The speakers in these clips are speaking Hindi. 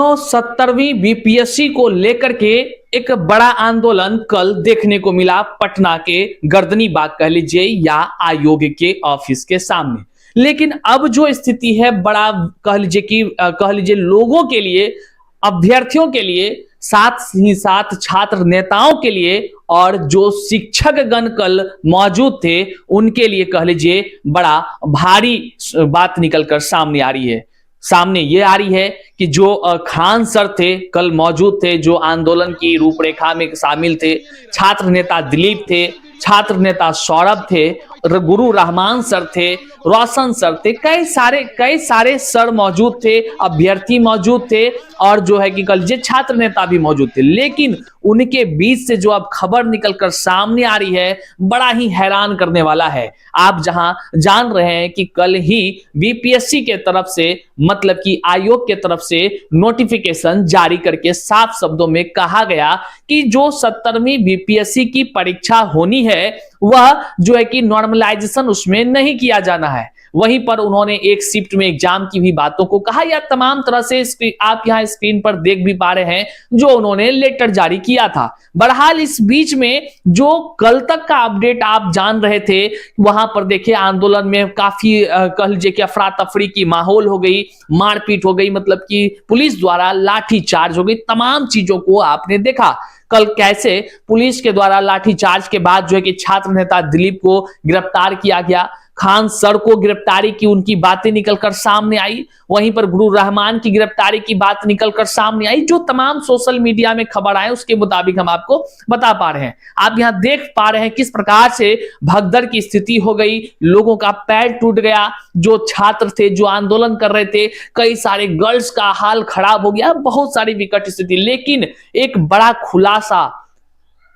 साथियों 70वीं बीपीएससी को लेकर के एक बड़ा आंदोलन कल देखने को मिला पटना के गर्दनी बाग कह लीजिए या आयोग के ऑफिस के सामने। लेकिन अब जो स्थिति है बड़ा कह लीजिए लोगों के लिए, अभ्यर्थियों के लिए, साथ ही साथ छात्र नेताओं के लिए और जो शिक्षक गण कल मौजूद थे उनके लिए कह लीजिए बड़ा भारी बात निकलकर सामने आ रही है। सामने ये आ रही है कि जो खान सर थे कल मौजूद थे, जो आंदोलन की रूपरेखा में शामिल थे, छात्र नेता दिलीप थे, छात्र नेता सौरभ थे, गुरु रहमान सर थे, रोशन सर थे, कई सारे सर मौजूद थे, अभ्यर्थी मौजूद थे और जो है कि कल जे छात्र नेता भी मौजूद थे। लेकिन उनके बीच से जो अब खबर निकलकर सामने आ रही है बड़ा ही हैरान करने वाला है। आप जहां जान रहे हैं कि कल ही बीपीएससी के तरफ से मतलब कि आयोग के तरफ से नोटिफिकेशन जारी करके साफ शब्दों में कहा गया कि जो 70वीं बीपीएससी की परीक्षा होनी है वह जो है कि नॉर्मलाइजेशन उसमें नहीं किया जाना है। वहीं पर उन्होंने एक शिफ्ट में एग्जाम की भी बातों को कहा, या तमाम तरह से आप यहां स्क्रीन पर देख भी पा रहे हैं जो उन्होंने लेटर जारी किया था। बहरहाल इस बीच में जो कल तक का अपडेट आप जान रहे थे वहां पर देखिए आंदोलन में काफी कह लीजिए कि अफरा तफरी की माहौल हो गई, मारपीट हो गई, मतलब कि पुलिस द्वारा लाठी चार्ज हो गई। तमाम चीजों को आपने देखा कल कैसे पुलिस के द्वारा लाठीचार्ज के बाद जो है कि छात्र नेता दिलीप को गिरफ्तार किया गया, खान सर को गिरफ्तारी की उनकी बातें निकलकर सामने आई, वहीं पर गुरु रहमान की गिरफ्तारी की बात निकलकर सामने आई। जो तमाम सोशल मीडिया में खबर आए उसके मुताबिक हम आपको बता पा रहे हैं। आप यहां देख पा रहे हैं किस प्रकार से भगदड़ की स्थिति हो गई, लोगों का पैर टूट गया, जो छात्र थे जो आंदोलन कर रहे थे, कई सारे गर्ल्स का हाल खराब हो गया, बहुत सारी विकट स्थिति। लेकिन एक बड़ा खुलासा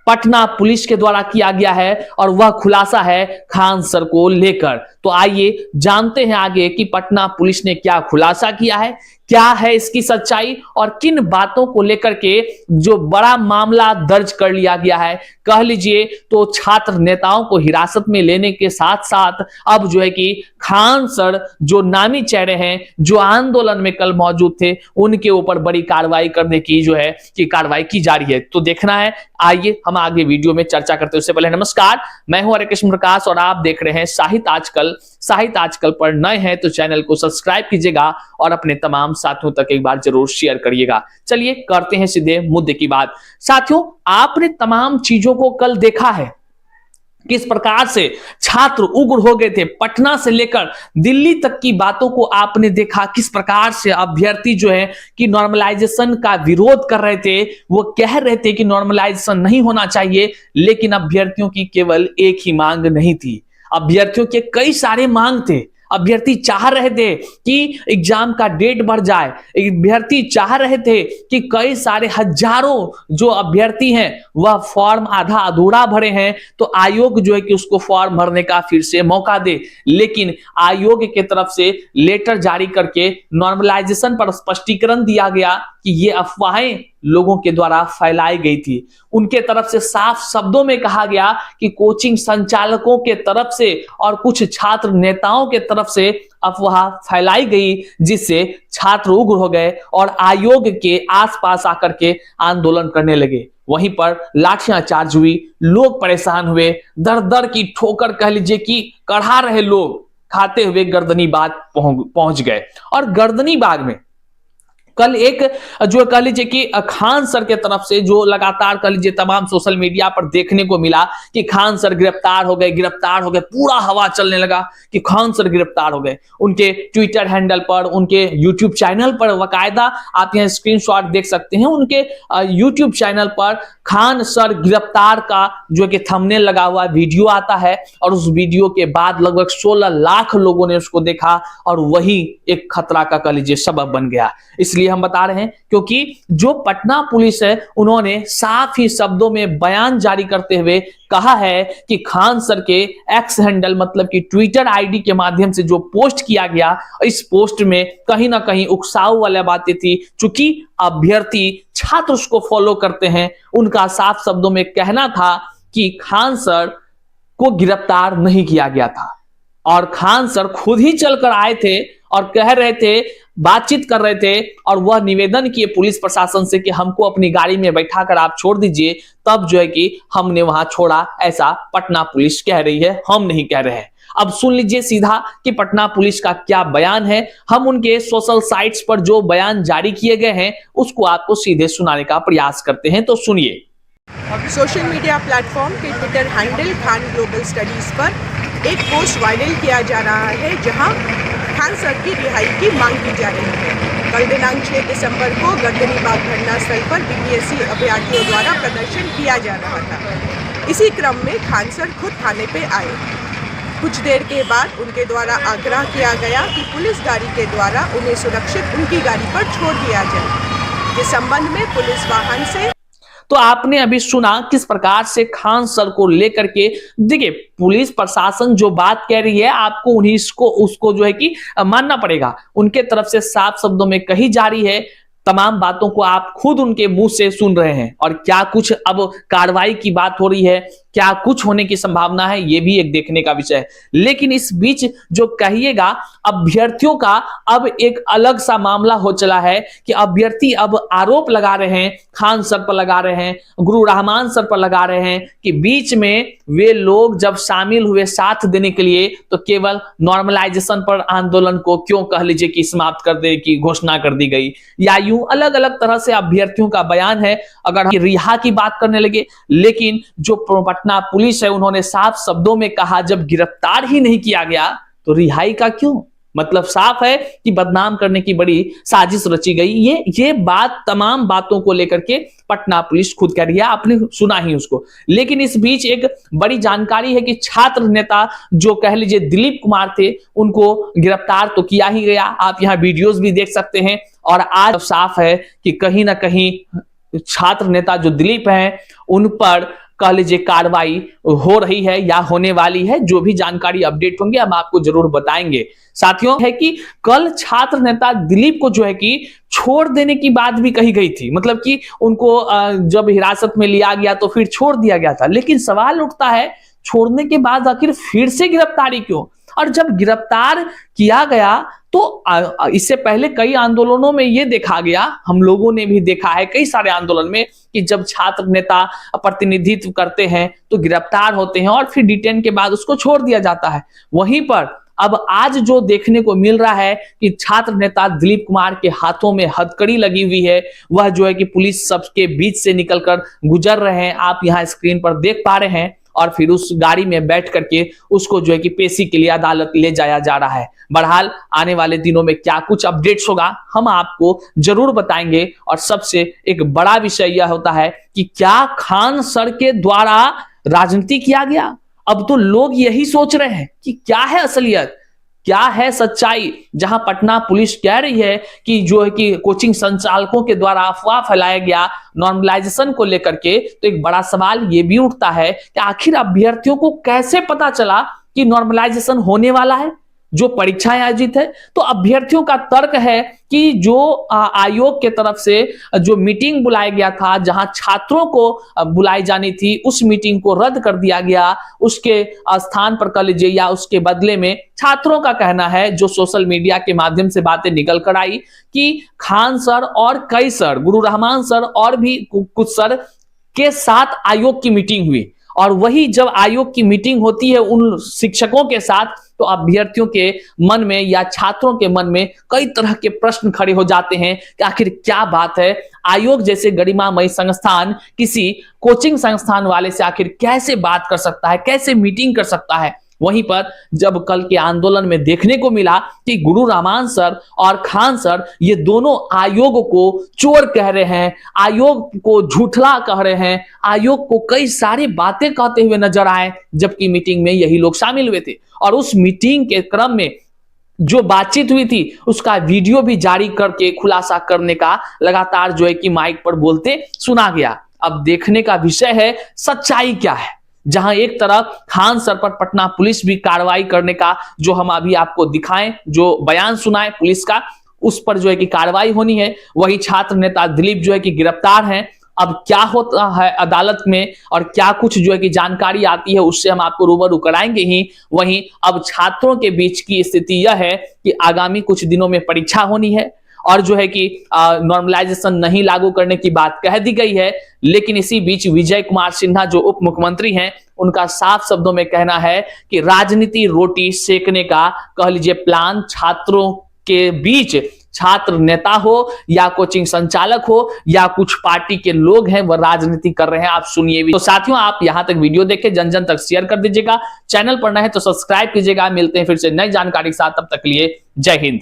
पटना पुलिस के द्वारा किया गया है और वह खुलासा है खान सर को लेकर। तो आइए जानते हैं आगे कि पटना पुलिस ने क्या खुलासा किया है, क्या है इसकी सच्चाई और किन बातों को लेकर के जो बड़ा मामला दर्ज कर लिया गया है। कह लीजिए तो छात्र नेताओं को हिरासत में लेने के साथ साथ अब जो है कि खान सर जो नामी चेहरे हैं जो आंदोलन में कल मौजूद थे उनके ऊपर बड़ी कार्रवाई करने की जो है कि कार्रवाई की जा रही है। तो देखना है, आइए हम आगे वीडियो में चर्चा करते हैं। उससे पहले नमस्कार, मैं हूं हरे कृष्ण प्रकाश और आप देख रहे हैं साहित्य आजकल। साहित्य आजकल पर नए हैं तो चैनल को सब्सक्राइब कीजिएगा और अपने तमाम साथियों तक एक बार जरूर शेयर करिएगा। चलिए करते हैं सीधे मुद्दे की बात। साथियों आपने तमाम चीजों को कल देखा है किस प्रकार से छात्र उग्र हो गए थे, पटना से लेकर दिल्ली तक की बातों को आपने देखा, किस प्रकार से अभ्यर्थी जो है कि नॉर्मलाइजेशन का विरोध कर रहे थे, वो कह रहे थे कि नॉर्मलाइजेशन नहीं होना चाहिए। लेकिन अभ्यर्थियों की केवल एक ही मांग नहीं थी, अभ्यर्थियों के कई सारे मांग थे। अभ्यर्थी चाह रहे थे कि एग्जाम का डेट बढ़ जाए, अभ्यर्थी चाह रहे थे कि कई सारे हजारों जो अभ्यर्थी हैं वह फॉर्म आधा अधूरा भरे हैं तो आयोग जो है कि उसको फॉर्म भरने का फिर से मौका दे। लेकिन आयोग के तरफ से लेटर जारी करके नॉर्मलाइजेशन पर स्पष्टीकरण दिया गया कि ये अफवाहें लोगों के द्वारा फैलाई गई थी। उनके तरफ से साफ शब्दों में कहा गया कि कोचिंग संचालकों के तरफ से और कुछ छात्र नेताओं के तरफ से अफवाह फैलाई गई जिससे छात्र उग्र हो गए और आयोग के आसपास आकर के आंदोलन करने लगे। वहीं पर लाठियां चार्ज हुई, लोग परेशान हुए, दर दर की ठोकर कह लीजिए कि कढ़ा रहे लोग खाते हुए गर्दनी बाग पहुंच गए। और गर्दनी बाग में कल एक जो कह लीजिए कि खान सर के तरफ से जो लगातार कह लीजिए तमाम सोशल मीडिया पर देखने को मिला कि खान सर गिरफ्तार हो गए, पूरा हवा चलने लगा कि खान सर गिरफ्तार हो गए। उनके ट्विटर हैंडल पर, उनके यूट्यूब चैनल पर बाकायदा आप यहाँ स्क्रीनशॉट देख सकते हैं, उनके यूट्यूब चैनल पर खान सर गिरफ्तार का जो कि थंबनेल लगा हुआ वीडियो आता है और उस वीडियो के बाद लगभग 16 लाख लोगों ने उसको देखा और वही एक खतरा का कह लीजिए सबब बन गया। इसलिए हम बता रहे हैं क्योंकि जो पटना पुलिस है उन्होंने साफ ही शब्दों में बयान जारी करते हुए कहा है कि खान सर के एक्स हैंडल मतलब कि ट्विटर आईडी के माध्यम से जो पोस्ट किया गया, इस पोस्ट में कहीं ना कहीं उकसाव वाली बातें थी। चूंकि अभ्यर्थी छात्र उसको फॉलो करते हैं, उनका साफ शब्दों में कहना था कि खान सर को गिरफ्तार नहीं किया गया था और खान सर खुद ही चलकर आए थे और कह रहे थे, बातचीत कर रहे थे और वह निवेदन किए पुलिस प्रशासन से कि हमको अपनी गाड़ी में बैठाकर आप छोड़ दीजिए, तब जो है कि हमने वहां छोड़ा, ऐसा पटना पुलिस कह रही है, हम नहीं कह रहे हैं। अब सुन लीजिए सीधा कि पटना पुलिस का क्या बयान है। हम उनके सोशल साइट्स पर जो बयान जारी किए गए हैं उसको आपको सीधे सुनाने का प्रयास करते हैं, तो सुनिए। सोशल मीडिया प्लेटफॉर्म के Twitter handle Khan global studies पर एक पोस्ट वायरल किया जा रहा है जहां खान सर की रिहाई की मांग की जा रही है। कल दिनांक 6 दिसंबर को गर्दनीबाग धरना स्थल पर बीपीएससी अभ्यर्थियों द्वारा प्रदर्शन किया जा रहा था। इसी क्रम में खान सर खुद थाने पे आए। कुछ देर के बाद उनके द्वारा आग्रह किया गया कि पुलिस गाड़ी के द्वारा उन्हें सुरक्षित उनकी गाड़ी पर छोड़ दिया जाए। इस संबंध में पुलिस वाहन से तो आपने अभी सुना किस प्रकार से खान सर को लेकर के, देखिए पुलिस प्रशासन जो बात कह रही है आपको उन्हीं उसको जो है कि मानना पड़ेगा। उनके तरफ से साफ शब्दों में कही जा रही है, तमाम बातों को आप खुद उनके मुंह से सुन रहे हैं। और क्या कुछ अब कार्रवाई की बात हो रही है, क्या कुछ होने की संभावना है, यह भी एक देखने का विषय है। लेकिन इस बीच जो कहिएगा, अभ्यर्थियों का अब एक अलग सा मामला हो चला है कि अभ्यर्थी अब आरोप लगा रहे हैं, खान सर पर लगा रहे हैं, गुरु रहमान सर पर लगा रहे हैं कि बीच में वे लोग जब शामिल हुए साथ देने के लिए तो केवल नॉर्मलाइजेशन पर आंदोलन को क्यों कह लीजिए कि समाप्त कर दे की घोषणा कर दी गई, या यूं अलग अलग तरह से अभ्यर्थियों का बयान है। अगर हम रिहा की बात करने लगे, लेकिन जो पटना पुलिस है उन्होंने साफ शब्दों में कहा जब गिरफ्तार ही नहीं किया गया तो रिहाई का क्यों, मतलब साफ है कि बदनाम करने की बड़ी साजिश रची गई। ये बात, तमाम बातों को लेकर के पटना पुलिस खुद कह रही है, आपने सुना ही उसको। लेकिन इस बीच एक बड़ी जानकारी है कि छात्र नेता जो कह लीजिए दिलीप कुमार थे, उनको गिरफ्तार तो किया ही गया। आप यहाँ वीडियोस भी देख सकते हैं। और आज साफ है कि कहीं ना कहीं छात्र नेता जो दिलीप हैं उन पर कह लीजिए कार्रवाई हो रही है या होने वाली है। जो भी जानकारी अपडेट होंगे हम आपको जरूर बताएंगे। साथियों है कि कल छात्र नेता दिलीप को जो है कि छोड़ देने की बात भी कही गई थी, मतलब कि उनको जब हिरासत में लिया गया तो फिर छोड़ दिया गया था। लेकिन सवाल उठता है, छोड़ने के बाद आखिर फिर से गिरफ्तारी क्यों? और जब गिरफ्तार किया गया तो इससे पहले कई आंदोलनों में यह देखा गया, हम लोगों ने भी देखा है कई सारे आंदोलन में, कि जब छात्र नेता प्रतिनिधित्व करते हैं तो गिरफ्तार होते हैं और फिर डिटेन के बाद उसको छोड़ दिया जाता है। वहीं पर अब आज जो देखने को मिल रहा है कि छात्र नेता दिलीप कुमार के हाथों में हथकड़ी लगी हुई है, वह जो है कि पुलिस सबके बीच से निकलकर गुजर रहे हैं, आप यहां स्क्रीन पर देख पा रहे हैं। और फिर उस गाड़ी में बैठ करके उसको जो है कि पेशी के लिए अदालत ले जाया जा रहा है। बहरहाल आने वाले दिनों में क्या कुछ अपडेट्स होगा हम आपको जरूर बताएंगे। और सबसे एक बड़ा विषय यह होता है कि क्या खान सर के द्वारा राजनीति किया गया? अब तो लोग यही सोच रहे हैं कि क्या है असलियत, क्या है सच्चाई। जहां पटना पुलिस कह रही है कि जो है कि कोचिंग संचालकों के द्वारा अफवाह फैलाया गया नॉर्मलाइजेशन को लेकर के, तो एक बड़ा सवाल यह भी उठता है कि आखिर अभ्यर्थियों को कैसे पता चला कि नॉर्मलाइजेशन होने वाला है, जो परीक्षाएं आयोजित है। तो अभ्यर्थियों का तर्क है कि जो आयोग के तरफ से जो मीटिंग बुलाया गया था, जहां छात्रों को बुलाई जानी थी, उस मीटिंग को रद्द कर दिया गया। उसके स्थान पर कह लीजिए या उसके बदले में छात्रों का कहना है, जो सोशल मीडिया के माध्यम से बातें निकल कर आई, कि खान सर और कई सर, गुरु रहमान सर और भी कुछ सर के साथ आयोग की मीटिंग हुई। और वही जब आयोग की मीटिंग होती है उन शिक्षकों के साथ, तो अभ्यर्थियों के मन में या छात्रों के मन में कई तरह के प्रश्न खड़े हो जाते हैं कि आखिर क्या बात है, आयोग जैसे गरिमामय संस्थान किसी कोचिंग संस्थान वाले से आखिर कैसे बात कर सकता है, कैसे मीटिंग कर सकता है। वहीं पर जब कल के आंदोलन में देखने को मिला कि गुरु रहमान सर और खान सर ये दोनों आयोग को चोर कह रहे हैं, आयोग को झूठला कह रहे हैं, आयोग को कई सारी बातें कहते हुए नजर आए, जबकि मीटिंग में यही लोग शामिल हुए थे। और उस मीटिंग के क्रम में जो बातचीत हुई थी उसका वीडियो भी जारी करके खुलासा करने का लगातार जो है कि माइक पर बोलते सुना गया। अब देखने का विषय है सच्चाई क्या है। जहां एक तरफ खान सर पर पटना पुलिस भी कार्रवाई करने का, जो हम अभी आपको दिखाएं, जो बयान सुनाए पुलिस का, उस पर जो है कि कार्रवाई होनी है, वही छात्र नेता दिलीप जो है कि गिरफ्तार हैं। अब क्या होता है अदालत में और क्या कुछ जो है कि जानकारी आती है उससे हम आपको रूबरू कराएंगे ही। वहीं अब छात्रों के बीच की स्थिति यह है कि आगामी कुछ दिनों में परीक्षा होनी है और जो है कि नॉर्मलाइजेशन नहीं लागू करने की बात कह दी गई है। लेकिन इसी बीच विजय कुमार सिन्हा जो उप मुख्यमंत्री हैं, उनका साफ शब्दों में कहना है कि राजनीति रोटी सेकने का कह लीजिए प्लान छात्रों के बीच, छात्र नेता हो या कोचिंग संचालक हो या कुछ पार्टी के लोग हैं वह राजनीति कर रहे हैं। आप सुनिए भी। तो साथियों, आप यहां तक वीडियो देखें, जन जन तक शेयर कर दीजिएगा, चैनल पर नए हैं तो सब्सक्राइब कीजिएगा। मिलते हैं फिर से नई जानकारी के साथ, तब तक के लिए जय हिंद।